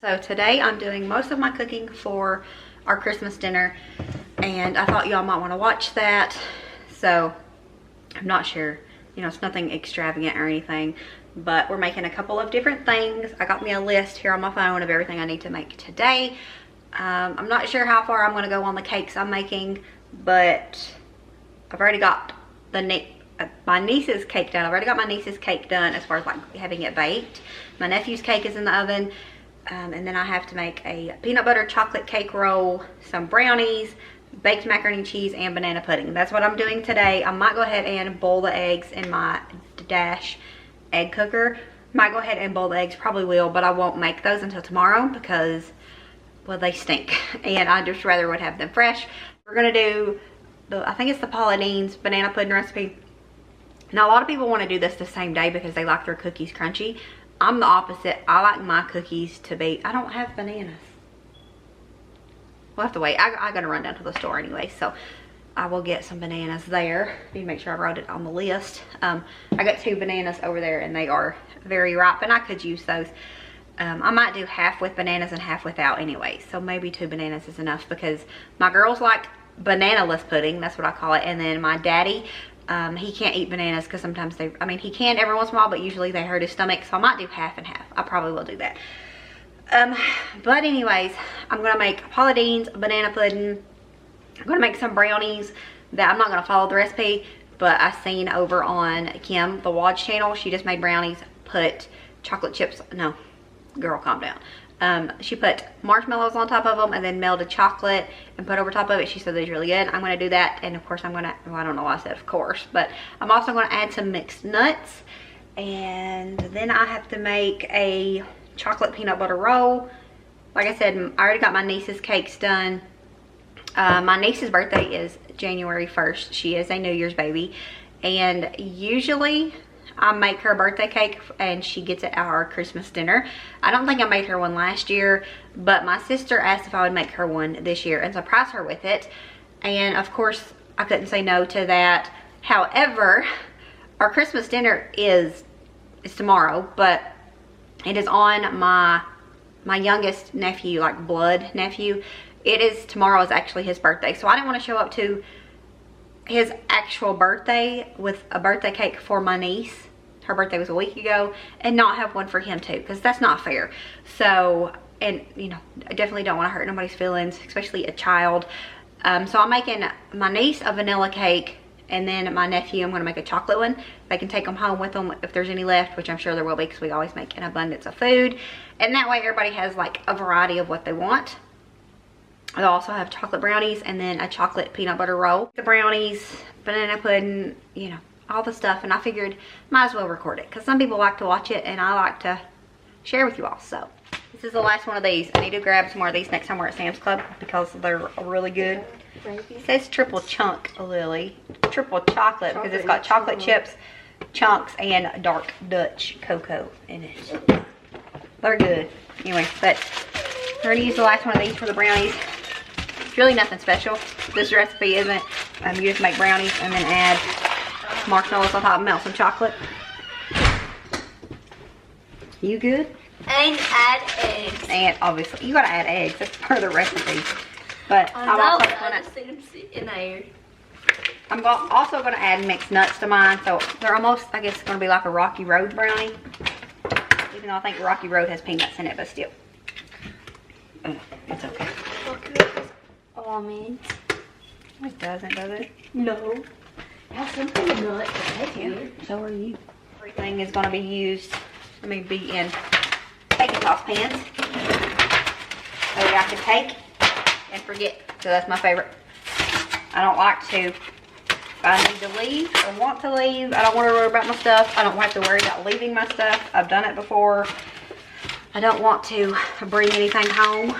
So today I'm doing most of my cooking for our Christmas dinner, and I thought y'all might want to watch that. So I'm not sure, you know, it's nothing extravagant or anything, but we're making a couple of different things. I got me a list here on my phone of everything I need to make today. I'm not sure how far I'm going to go on the cakes I'm making, but I've already got my niece's cake done. I've already got my niece's cake done as far as like having it baked. My nephew's cake is in the oven. And then I have to make a peanut butter chocolate cake roll, some brownies, baked macaroni and cheese, and banana pudding. That's what I'm doing today. I might go ahead and boil the eggs in my Dash egg cooker. Might go ahead and boil the eggs, probably will, but I won't make those until tomorrow because, well, they stink. And I just rather would have them fresh. We're gonna do, I think it's the Paula Deen's banana pudding recipe. Now, a lot of people want to do this the same day because they like their cookies crunchy. I'm the opposite. I like my cookies to be, I don't have bananas. We'll have to wait. I gotta run down to the store anyway, so I will get some bananas there. Need to make sure I wrote it on the list. I got 2 bananas over there and they are very ripe and I could use those. I might do half with bananas and half without anyway, so maybe 2 bananas is enough because my girls like banana-less pudding, that's what I call it, and then my daddy, he can't eat bananas because sometimes they, I mean, he can every once in a while, but usually they hurt his stomach, so I might do half and half. I probably will do that. But anyways, I'm gonna make Paula Deen's banana pudding. I'm gonna make some brownies that I'm not gonna follow the recipe, but I seen over on Kim, the Watch channel. She just made brownies, put chocolate chips, no, girl, calm down. She put marshmallows on top of them and then melted chocolate and put over top of it. She said it was really good. I'm going to do that, and of course I'm going to, well, I don't know why I said of course, but I'm also going to add some mixed nuts, and then I have to make a chocolate peanut butter roll. Like I said, I already got my niece's cakes done. My niece's birthday is January 1st. She is a New Year's baby, and usually I make her a birthday cake and she gets it at our Christmas dinner. I don't think I made her one last year, but my sister asked if I would make her one this year and surprise her with it. And of course, I couldn't say no to that. However, our Christmas dinner is tomorrow, but it is on my youngest nephew, like blood nephew. Tomorrow is actually his birthday. So I didn't want to show up to his actual birthday with a birthday cake for my niece. Her birthday was a week ago, and not have one for him too, because that's not fair. So, and you know, I definitely don't want to hurt nobody's feelings, especially a child. So I'm making my niece a vanilla cake, and then my nephew, I'm going to make a chocolate one. They can take them home with them if there's any left, which I'm sure there will be because we always make an abundance of food. And that way everybody has like a variety of what they want. I'll also have chocolate brownies and then a chocolate peanut butter roll. The brownies, banana pudding, you know, all the stuff. And I figured might as well record it because some people like to watch it and I like to share with you all. So this is the last one of these. I need to grab some more of these next time we're at Sam's Club because they're really good. It says triple chunk, Lily. Triple chocolate because it's got chocolate chips, chunks, and dark Dutch cocoa in it. They're good. Anyway, but we're going to use the last one of these for the brownies. It's really nothing special. This recipe isn't. You just make brownies and then add marshmallows on top and melt some chocolate. You good? And add eggs. And obviously, you got to add eggs. That's part of the recipe. But I'm also going to add mixed nuts to mine. So they're almost, I guess, going to be like a Rocky Road brownie. Even though I think Rocky Road has peanuts in it, but still. It's okay. Almonds. It doesn't, does it? No. It has some peanuts. Yeah, so are you. Everything is going to be used, be in baking saucepans. So I can take and forget. So that's my favorite. I don't like to, if I need to leave or want to leave, I don't want to worry about my stuff. I don't have to worry about leaving my stuff. I've done it before. I don't want to bring anything home.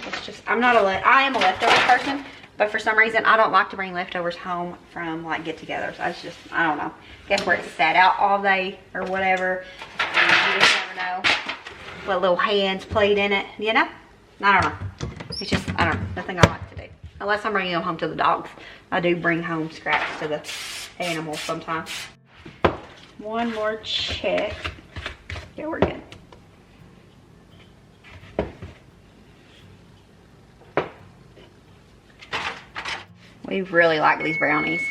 It's just, I am a leftover person, but for some reason I don't like to bring leftovers home from like get-togethers. I don't know. Guess where it's sat out all day or whatever. You just never know what little hands played in it, you know? I don't know. It's just, I don't know, nothing I like to do. Unless I'm bringing them home to the dogs. I do bring home scraps to the animals sometimes. One more check. Yeah, we're good. We really like these brownies.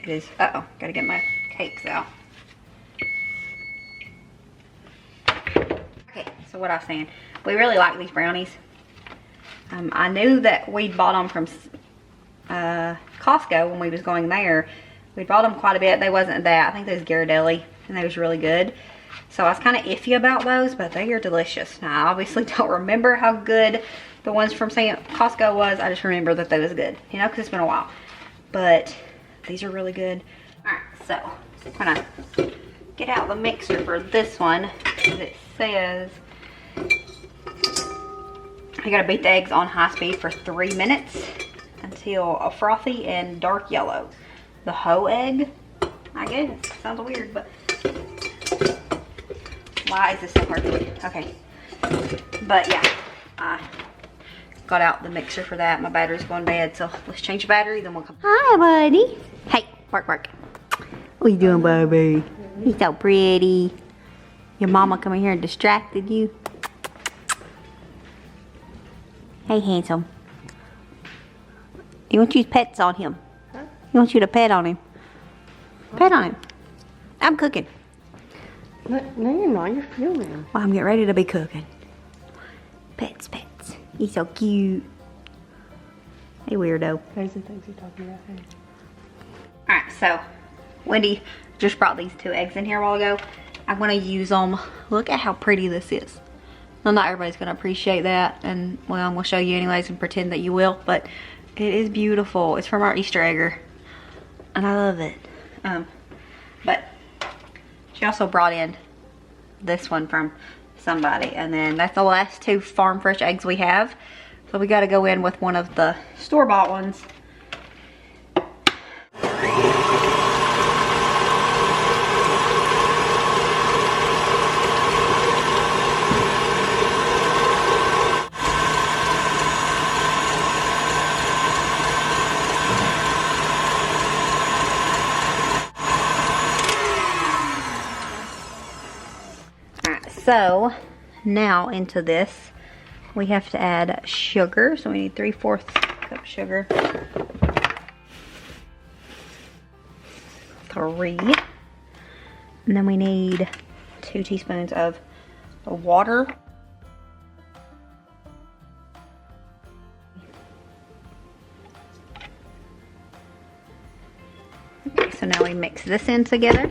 It is, uh-oh, gotta get my cakes out. Okay, so what I was saying, we really like these brownies. I knew that we'd bought them from Costco when we was going there. We bought them quite a bit. They wasn't that. I think they was ghirardelli, and they was really good. So I was kind of iffy about those, but they are delicious. Now, I obviously don't remember how good the ones from Costco was. I just remember that they was good, you know, because it's been a while. But these are really good. All right, so I'm gonna get out the mixer for this one. It says you gotta beat the eggs on high speed for 3 minutes until a frothy and dark yellow. The whole egg, I guess. Sounds weird, but why is this so hard to do? Okay. But yeah, I got out the mixer for that. My battery's going bad, so let's change the battery, then we'll come. Hi, buddy. Hey, bark, bark. What you doing, baby? He's so pretty. Your mama come in here and distracted you. Hey, handsome. You want to use pets on him? Huh? You want you to pet on him? Pet on him. I'm cooking. No, you're not. You're filming. Well, I'm getting ready to be cooking. Pets, pets. He's so cute. Hey, weirdo. Crazy things you're talking about. Hey. Alright, so Wendy just brought these 2 eggs in here a while ago. I'm going to use them. Look at how pretty this is. Well, not everybody's going to appreciate that. And, well, I'm going to show you anyways and pretend that you will. But it is beautiful. It's from our Easter egger. And I love it. But she also brought in this one from somebody. And then that's the last 2 farm fresh eggs we have. So we got to go in with one of the store-bought ones. So now into this we have to add sugar, so we need 3/4 cup sugar, 3, and then we need 2 teaspoons of water, okay, so now we mix this in together.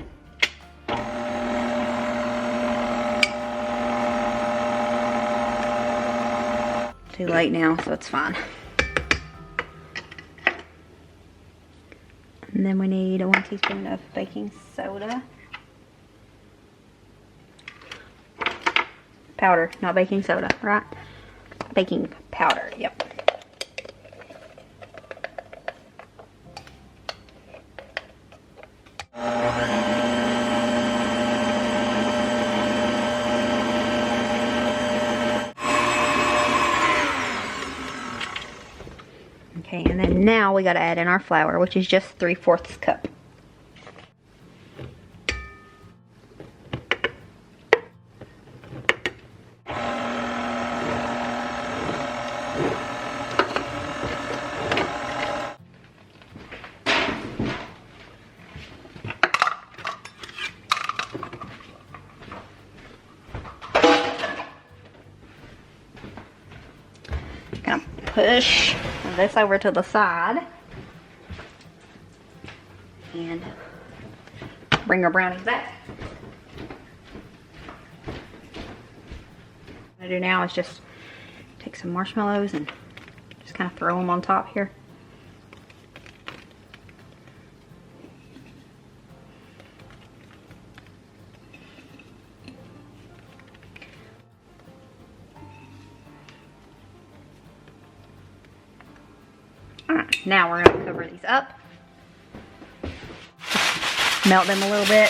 Too late now, so it's fine. And then we need 1 teaspoon of baking soda. Powder, not baking soda, right? Baking powder, yep. Okay, and then now we got to add in our flour, which is just 3/4 cup. Gonna push this over to the side and bring our brownies back. What I do now is just take some marshmallows and just kind of throw them on top here. Alright, now we're going to cover these up. Melt them a little bit.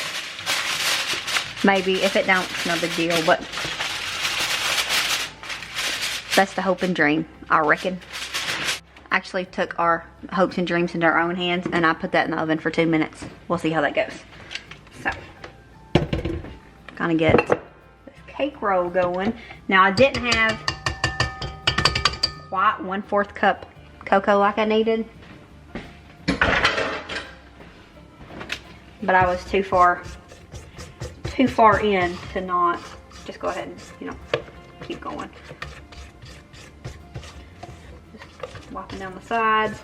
Maybe, if it don't, it's no big deal, but that's the hope and dream, I reckon. Actually took our hopes and dreams into our own hands, and I put that in the oven for 2 minutes. We'll see how that goes. So, gonna get this cake roll going. Now, I didn't have quite 1/4 cup cocoa like I needed. but I was too far in to not just go ahead and, you know, keep going. Just wiping down the sides,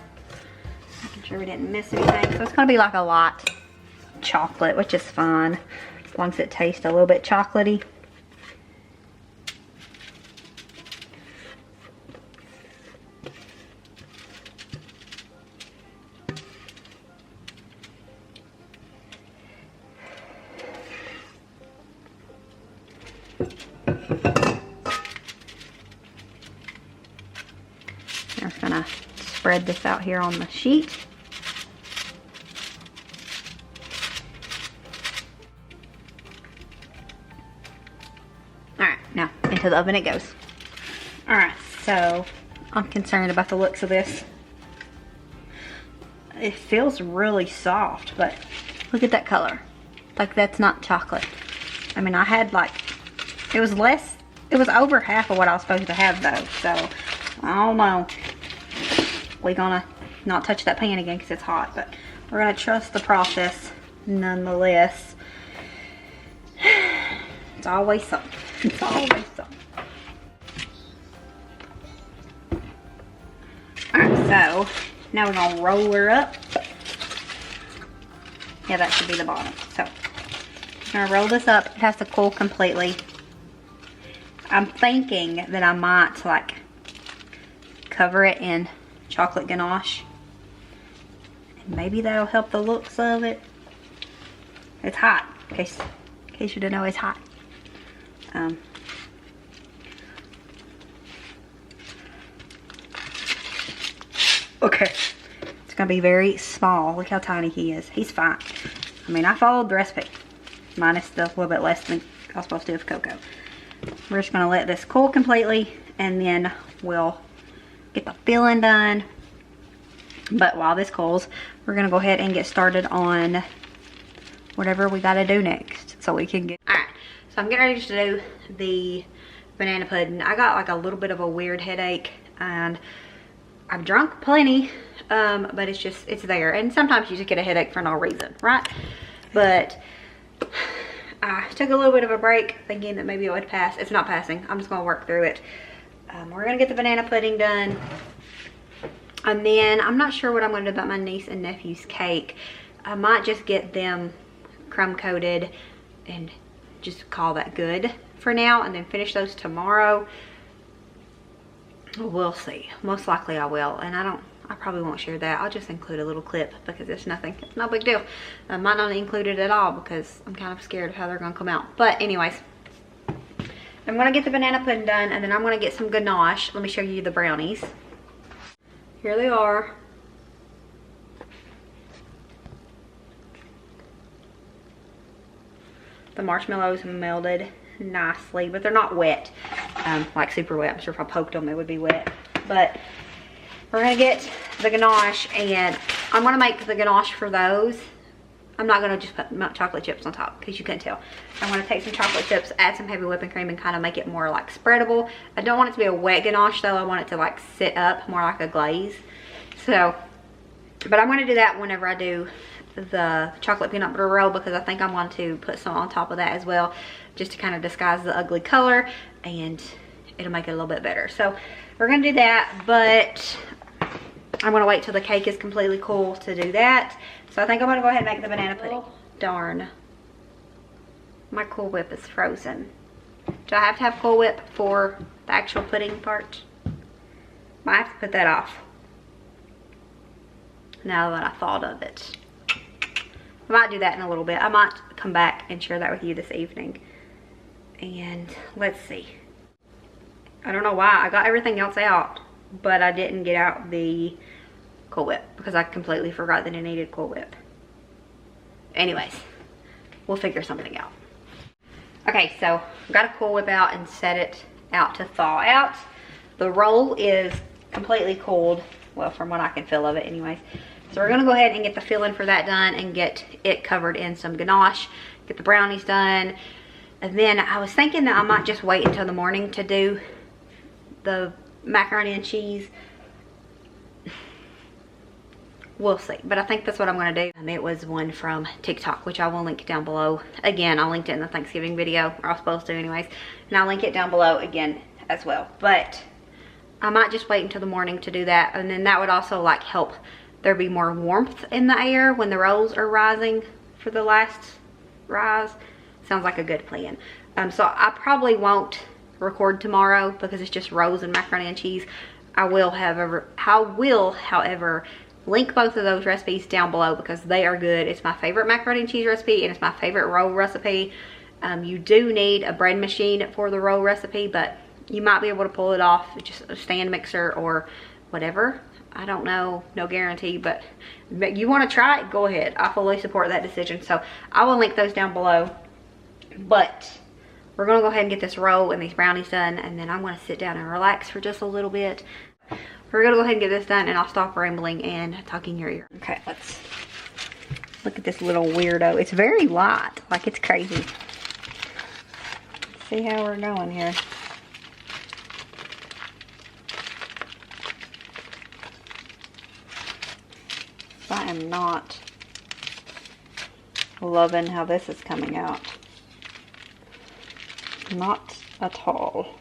making sure we didn't miss anything. So it's gonna be like a light chocolate, which is fine as long as it tastes a little bit chocolatey. I'm just gonna spread this out here on the sheet. Alright, now into the oven it goes. Alright, so I'm concerned about the looks of this. It feels really soft, but look at that color. Like, that's not chocolate. I mean, I had like, it was over half of what I was supposed to have though, so I don't know. We're gonna not touch that pan again because it's hot, but we're gonna trust the process nonetheless. It's always something. It's always something. Alright, so now we're gonna roll her up. Yeah, that should be the bottom. So I'm gonna roll this up. It has to cool completely. I'm thinking that I might like cover it in chocolate ganache, and maybe that'll help the looks of it. It's hot, in case you didn't know, it's hot. Okay, it's gonna be very small. Look how tiny he is. He's fine. I mean, I followed the recipe, minus the little bit less than I was supposed to do with cocoa. We're just gonna let this cool completely, and then we'll get the filling done. But while this cools, we're gonna go ahead and get started on whatever we gotta do next, so we can get. All right, so I'm getting ready to do the banana pudding. I got like a little bit of a weird headache, and I've drunk plenty, but it's there. And sometimes you just get a headache for no reason, right? But I took a little bit of a break thinking that maybe it would pass. It's not passing. I'm just gonna work through it. We're gonna get the banana pudding done. And then I'm not sure what I'm gonna do about my niece and nephew's cake. I might just get them crumb coated and just call that good for now, and then finish those tomorrow. We'll see. Most likely I will, and I probably won't share that. I'll just include a little clip because it's nothing. It's no big deal. I might not include it at all because I'm kind of scared of how they're gonna come out. But anyways, I'm gonna get the banana pudding done, and then I'm gonna get some ganache. Let me show you the brownies. Here they are. The marshmallows melted nicely, but they're not wet, like super wet. I'm sure if I poked them it would be wet. But we're gonna get the ganache, and I'm gonna make the ganache for those. I'm not gonna just put chocolate chips on top because you couldn't tell. I'm gonna take some chocolate chips, add some heavy whipping cream, and kind of make it more like spreadable. I don't want it to be a wet ganache though. I want it to like sit up more like a glaze. So, but I'm gonna do that whenever I do the chocolate peanut butter roll, because I think I want to put some on top of that as well, just to kind of disguise the ugly color, and it'll make it a little bit better. So we're gonna do that, but I'm gonna wait till the cake is completely cool to do that. So I think I'm gonna go ahead and make the banana pudding. Oh, darn, my Cool Whip is frozen. Do I have to have Cool Whip for the actual pudding part? Might have to put that off now that I thought of it. I might do that in a little bit. I might come back and share that with you this evening. And let's see. I don't know why I got everything else out, but I didn't get out the Cool Whip because I completely forgot that it needed Cool Whip. Anyways, we'll figure something out. Okay, so I've got a Cool Whip out and set it out to thaw out. The roll is completely cooled, well, from what I can feel of it anyways. So we're gonna go ahead and get the filling for that done and get it covered in some ganache, get the brownies done. And then I was thinking that I might just wait until the morning to do the macaroni and cheese. we'll see. But I think that's what I'm going to do. It was one from TikTok, which I will link down below. Again, I linked it in the Thanksgiving video, or I was supposed to anyways. And I'll link it down below again as well. But I might just wait until the morning to do that. And then that would also like help there be more warmth in the air when the rolls are rising for the last rise. Sounds like a good plan. So I probably won't record tomorrow because it's just rolls and macaroni and cheese. I will, however, link both of those recipes down below because they are good. It's my favorite macaroni and cheese recipe and it's my favorite roll recipe. You do need a bread machine for the roll recipe, but you might be able to pull it off with just a stand mixer or whatever. I don't know, no guarantee, but you want to try it, go ahead. I fully support that decision. So I will link those down below. But we're gonna go ahead and get this roll and these brownies done, and then I'm gonna sit down and relax for just a little bit. We're gonna go ahead and get this done, and I'll stop rambling and talking your ear. Okay, let's look at this little weirdo. It's very light, like it's crazy. Let's see how we're going here. I am not loving how this is coming out. Not at all.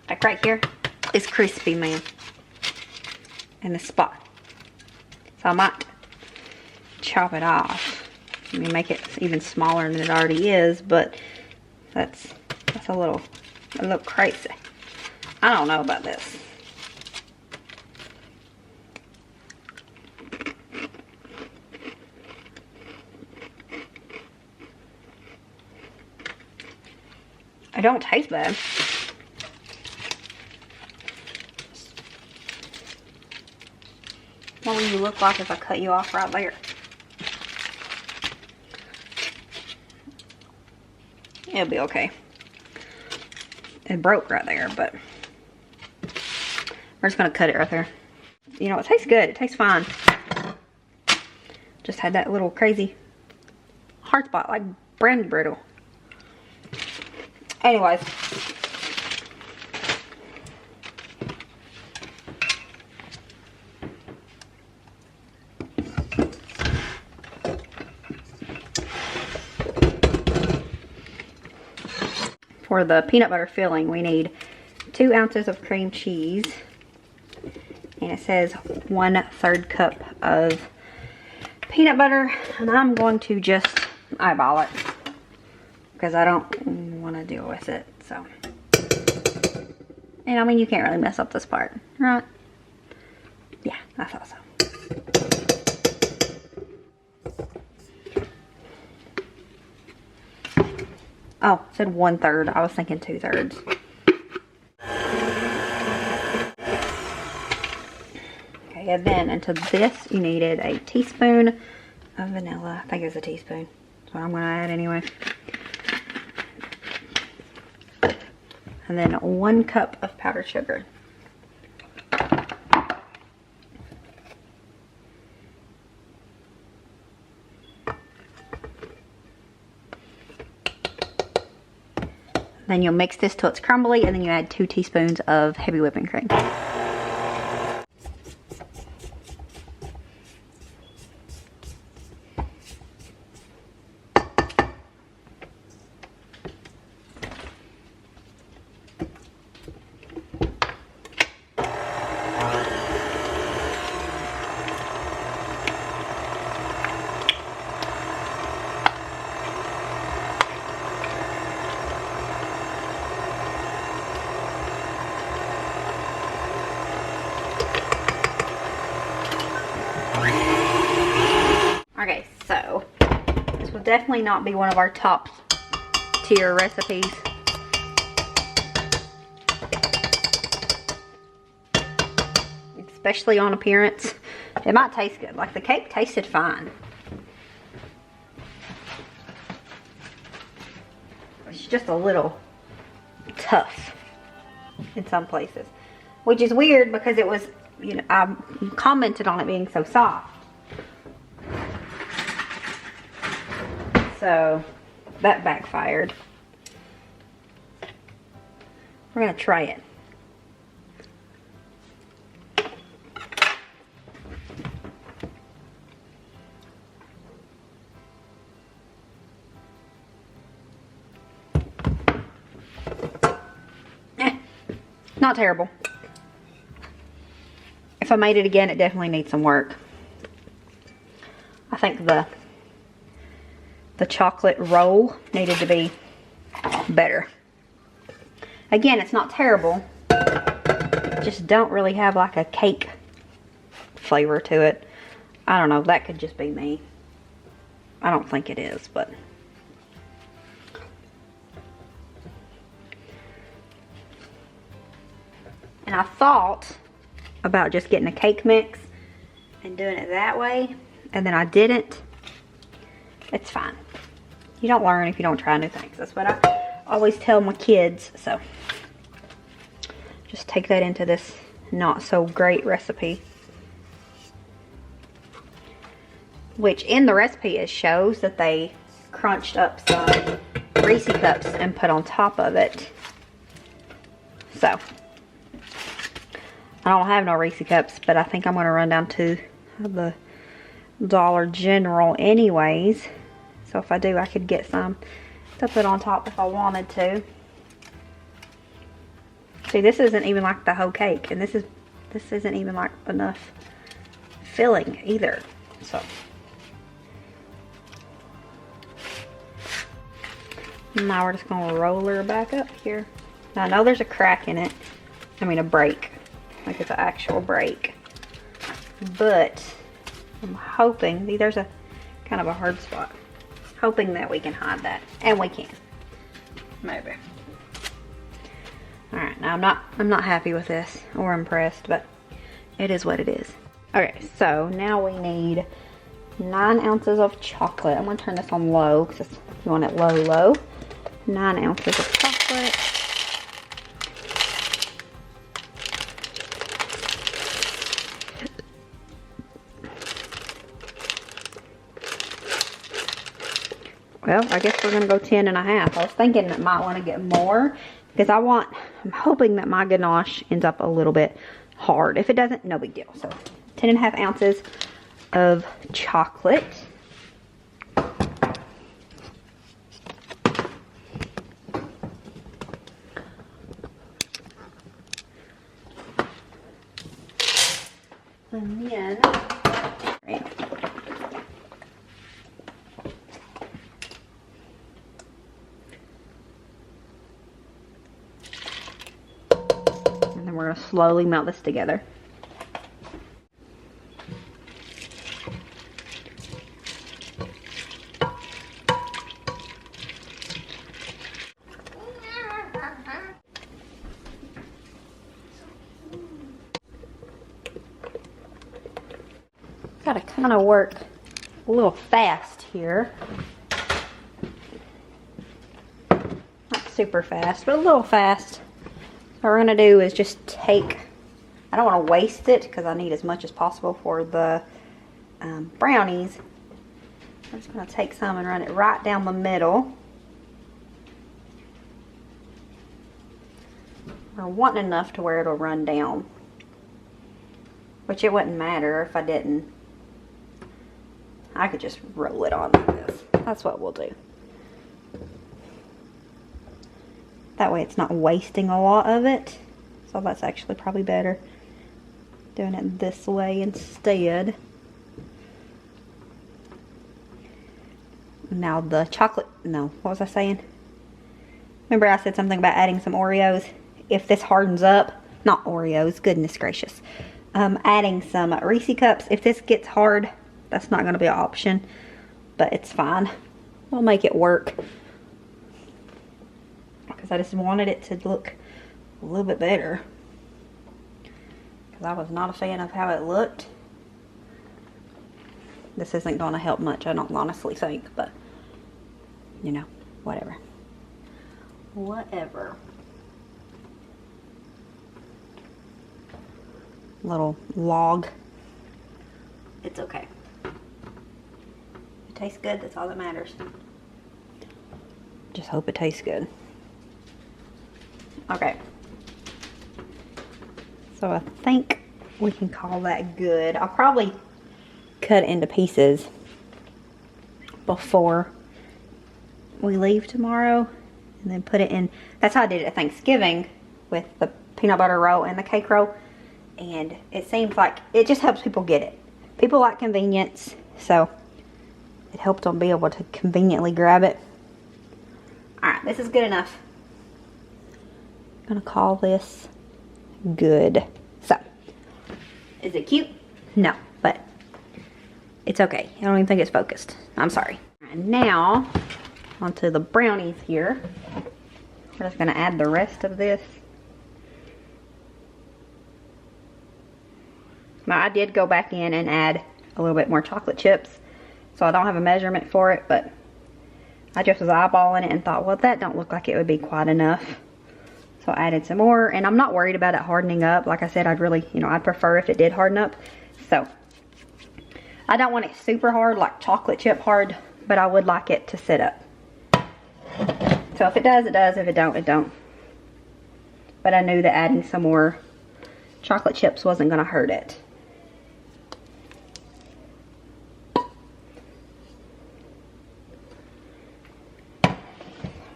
Like right here is crispy, man, in the spot. So I might chop it off. I mean, make it even smaller than it already is, but that's a little crazy. I don't know about this. It don't taste bad. What will you look like if I cut you off right there? It'll be okay. It broke right there, but we're just gonna cut it right there. You know, it tastes good. It tastes fine. Just had that little crazy hard spot, like brandy brittle. Anyways. For the peanut butter filling, we need 2 ounces of cream cheese, and it says 1/3 cup of peanut butter, and I'm going to just eyeball it because I don't want to deal with it. So, and I mean, you can't really mess up this part, right? Yeah, I thought so. Oh, it said 1/3. I was thinking 2/3. Okay, and then into this you needed a teaspoon of vanilla. I think it was a teaspoon. That's what I'm going to add anyway. And then 1 cup of powdered sugar. Then you'll mix this till it's crumbly, and then you add 2 teaspoons of heavy whipping cream. Okay, so this will definitely not be one of our top tier recipes. Especially on appearance. It might taste good. Like the cake tasted fine. It's just a little tough in some places. Which is weird because it was, you know, I commented on it being so soft. So that backfired. We're gonna try it. Not terrible. If I made it again, it definitely needs some work. I think the chocolate roll needed to be better. Again, it's not terrible. Just don't really have like a cake flavor to it. I don't know, that could just be me. I don't think it is, but and I thought about just getting a cake mix and doing it that way, and then I didn't. It's fine. You don't learn if you don't try new things. That's what I always tell my kids. So just take that into this not so great recipe, which in the recipe it shows that they crunched up some Reese cups and put on top of it. So I don't have no Reese cups, but I think I'm going to run down to the Dollar General anyways. So if I do, I could get some to put on top if I wanted to. See, this isn't even like the whole cake, and this isn't even like enough filling either. So now we're just going to roll her back up here. Now I know there's a crack in it. I mean a break. Like it's an actual break. But I'm hoping, see, there's a kind of a hard spot. Hoping that we can hide that. And we can. Maybe. Alright, now I'm not happy with this or impressed, but it is what it is. Okay, so now we need 9 ounces of chocolate. I'm gonna turn this on low because you want it low. 9 ounces of chocolate. Well, I guess we're gonna go 10 and a half. I was thinking that I might want to get more because I'm hoping that my ganache ends up a little bit hard. If it doesn't, no big deal. So 10 and a half ounces of chocolate. And then we're going to slowly melt this together. Got to kind of work a little fast here. Not super fast, but a little fast. What we're going to do is just take, I don't want to waste it because I need as much as possible for the brownies. I'm just going to take some and run it right down the middle. We're wanting enough to where it'll run down. Which it wouldn't matter if I didn't. I could just roll it on like this. That's what we'll do. That way it's not wasting a lot of it. So that's actually probably better. Doing it this way instead. Now the chocolate, no, what was I saying? Remember I said something about adding some Oreos? If this hardens up, not Oreos, goodness gracious. Adding some Reese cups. If this gets hard, that's not going to be an option. But it's fine. We'll make it work. Because I just wanted it to look a little bit better. Because I was not a fan of how it looked. This isn't going to help much, I don't honestly think. But, you know, whatever. Whatever. Little log. It's okay. It tastes good, that's all that matters. Just hope it tastes good. Okay. So I think we can call that good. I'll probably cut it into pieces before we leave tomorrow and then put it in. That's how I did it at Thanksgiving with the peanut butter roll and the cake roll. And it seems like it just helps people get it. People like convenience, so it helped them be able to conveniently grab it. Alright, this is good enough. I'm gonna call this good. So, is it cute? No, but it's okay. I don't even think it's focused. I'm sorry. And now, onto the brownies here. We're just gonna add the rest of this. Now, I did go back in and add a little bit more chocolate chips. So I don't have a measurement for it, but I just was eyeballing it and thought, well, that don't look like it would be quite enough. So I added some more, and I'm not worried about it hardening up. Like I said, I'd really, I'd prefer if it did harden up. So I don't want it super hard, like chocolate chip hard, but I would like it to sit up. So if it does, it does. If it don't, it don't. But I knew that adding some more chocolate chips wasn't going to hurt it.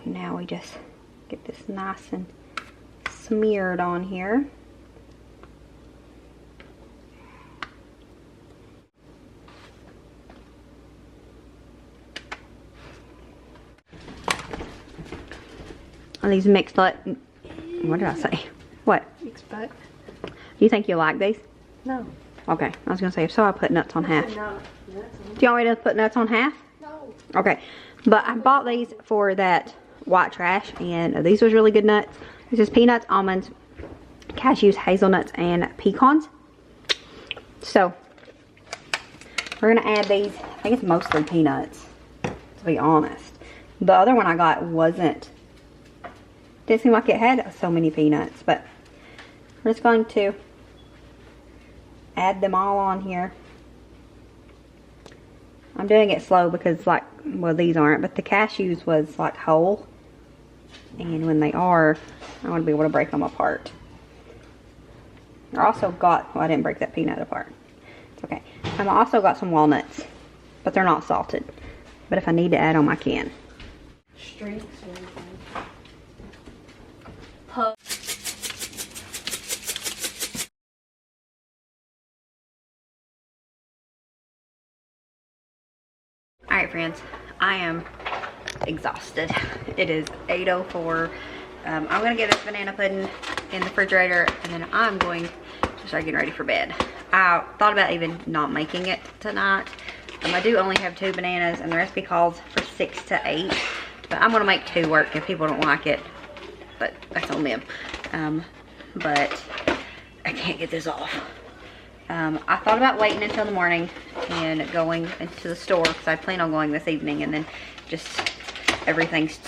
Now we just get this nice and smeared on here. And these mixed nut, what did I say? What? Mixed nut? Do you think you like these? No. Okay, I was gonna say, if so, I put nuts on half. No. Do you want me to put nuts on half? No. Okay, but I bought these for that white trash, and these was really good nuts. This is peanuts, almonds, cashews, hazelnuts, and pecans. So we're gonna add these. I think it's mostly peanuts, to be honest. The other one I got didn't seem like it had so many peanuts, but we're just going to add them all on here. I'm doing it slow because, like, well, these aren't, but the cashews was like whole. And when they are, I want to be able to break them apart. I also got, well, I didn't break that peanut apart. It's okay. I also got some walnuts, but they're not salted. But if I need to add them, I can. Strings or anything. Alright friends, I am exhausted. It is 8:04. I'm going to get this banana pudding in the refrigerator, and then I'm going to start getting ready for bed. I thought about even not making it tonight. I do only have 2 bananas, and the recipe calls for 6 to 8. But I'm going to make 2 work if people don't like it. But that's on them. But I can't get this off. I thought about waiting until the morning and going into the store, because I plan on going this evening, and then just everything's,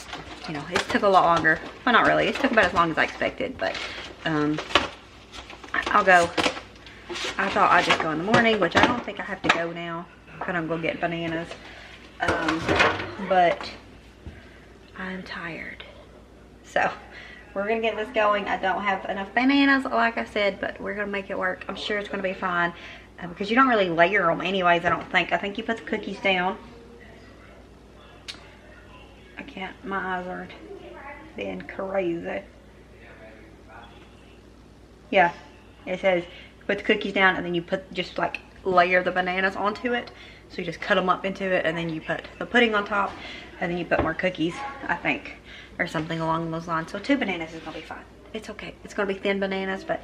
it took a lot longer. Well, not really. It took about as long as I expected, but I'll go. I thought I'd just go in the morning, which I don't think I have to go now. I'm gonna go get bananas. But I'm tired. So we're gonna get this going. I don't have enough bananas, like I said, but we're gonna make it work. I'm sure it's gonna be fine, because you don't really layer them anyways, I don't think. I think you put the cookies down. I can't, my eyes are being crazy. Yeah, it says put the cookies down, and then you put, just like layer the bananas onto it. So you just cut them up into it, and then you put the pudding on top, and then you put more cookies, I think, or something along those lines. So 2 bananas is gonna be fine. It's okay. It's gonna be thin bananas, but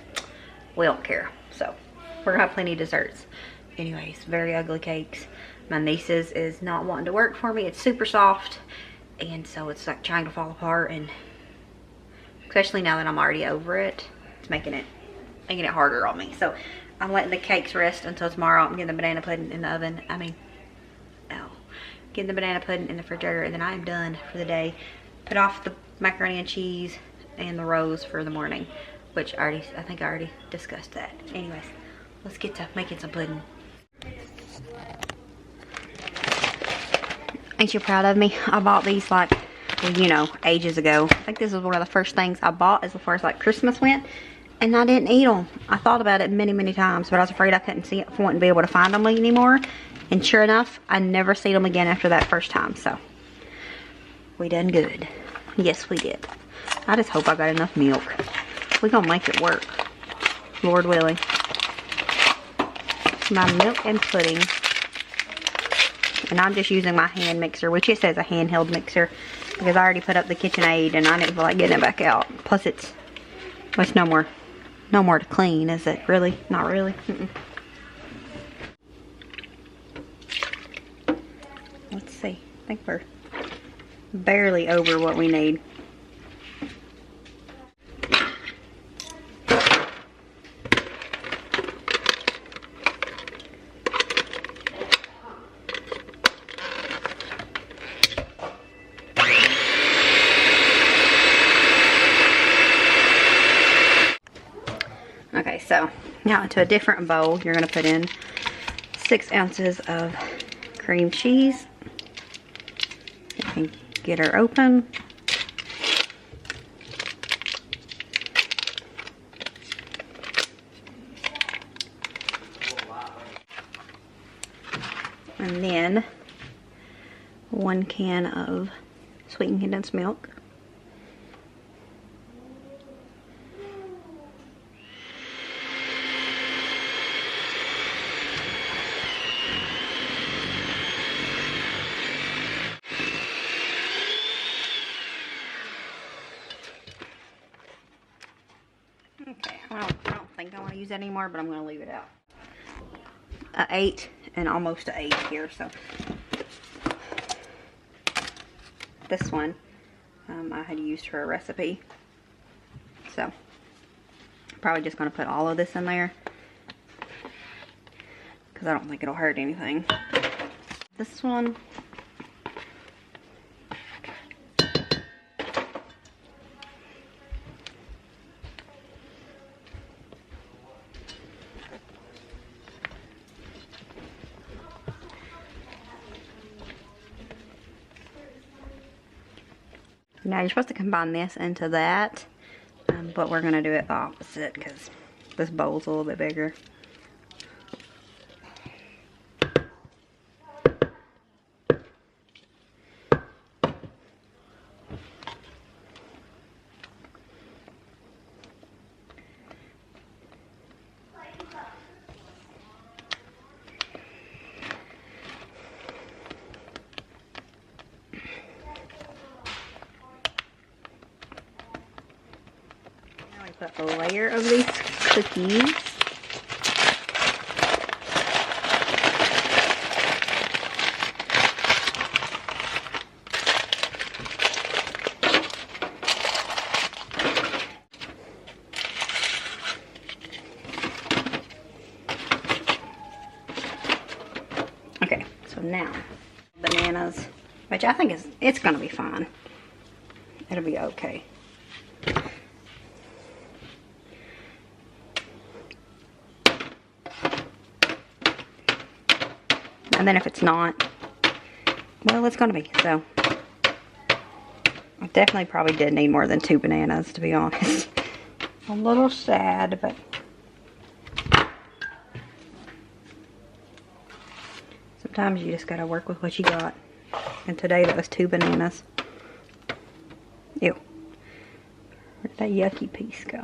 we don't care. So we're gonna have plenty of desserts. Anyways, very ugly cakes. My niece's is not wanting to work for me. It's super soft, and so it's like trying to fall apart, and especially now that I'm already over it, it's making it harder on me. So I'm letting the cakes rest until tomorrow. I'm getting the banana pudding in the oven. Getting the banana pudding in the refrigerator, and then I am done for the day. Put off the macaroni and cheese and the rolls for the morning, which I think I already discussed that. Anyways, let's get to making some pudding. Ain't you proud of me? I bought these like you know, ages ago. I think this was one of the first things I bought as far as like Christmas went. And I didn't eat them. I thought about it many, many times, but I was afraid I couldn't see it, wouldn't be able to find them anymore. And sure enough, I never seen them again after that first time. So we done good. Yes, we did. I just hope I got enough milk. We're gonna make it work, Lord willing. My milk and pudding. And I'm just using my hand mixer, which it says a handheld mixer, because I already put up the KitchenAid and I didn't feel like getting it back out. Plus it's no more to clean, is it? Really? Not really. Let's see. I think we're barely over what we need. Okay, so now into a different bowl, you're going to put in 6 ounces of cream cheese. You can get her open. And then 1 can of sweetened condensed milk. Okay, I don't think I want to use that anymore, but I'm going to leave it out. A 8 and almost a 8 here, so this one I had used for a recipe, so I'm probably just going to put all of this in there because I don't think it'll hurt anything. This one, now you're supposed to combine this into that, but we're going to do it the opposite because this bowl's a little bit bigger. Put a layer of these cookies. Okay, so now bananas, which I think it's gonna be fine. It'll be okay. And then if it's not, well, it's gonna be. So I definitely probably did need more than 2 bananas, to be honest. A little sad, but sometimes you just gotta work with what you got. And today that was 2 bananas. Ew. Where'd that yucky piece go?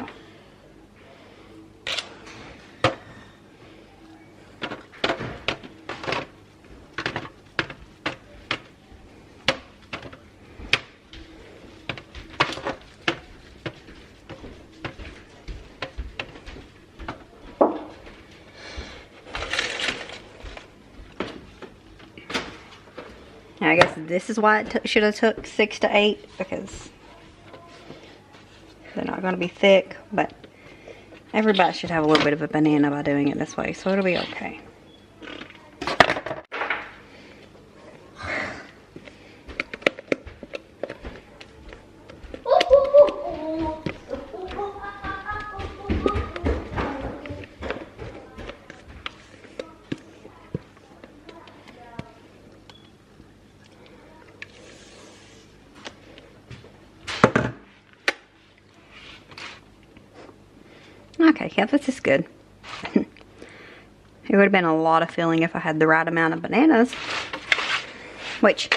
I guess this is why it should have took 6 to 8, because they're not going to be thick, but everybody should have a little bit of a banana by doing it this way, so it'll be okay. Okay, yeah, this is good. It would have been a lot of filling if I had the right amount of bananas. Which,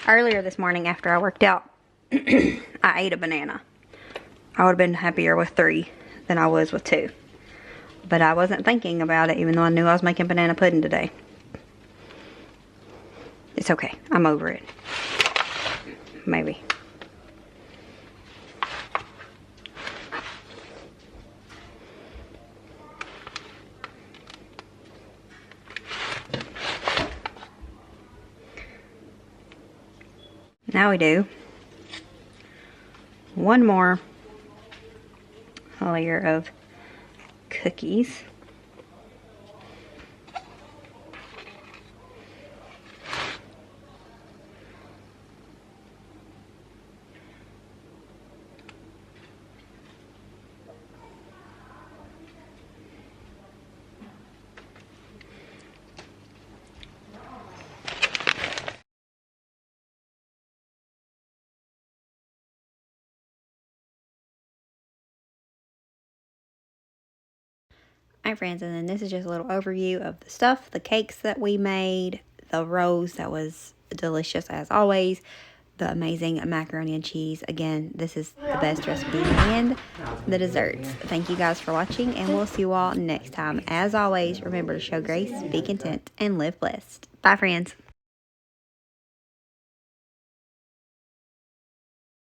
earlier this morning after I worked out, I ate a banana. I would have been happier with 3 than I was with 2. But I wasn't thinking about it, even though I knew I was making banana pudding today. It's okay. I'm over it. Maybe. Now we do one more layer of cookies. Alright friends, and then this is just a little overview of the stuff, the cakes that we made, the rose that was delicious as always, the amazing macaroni and cheese. Again, this is the best recipe, and the desserts. Thank you guys for watching, and we'll see you all next time. As always, remember to show grace, be content, and live blessed. Bye friends.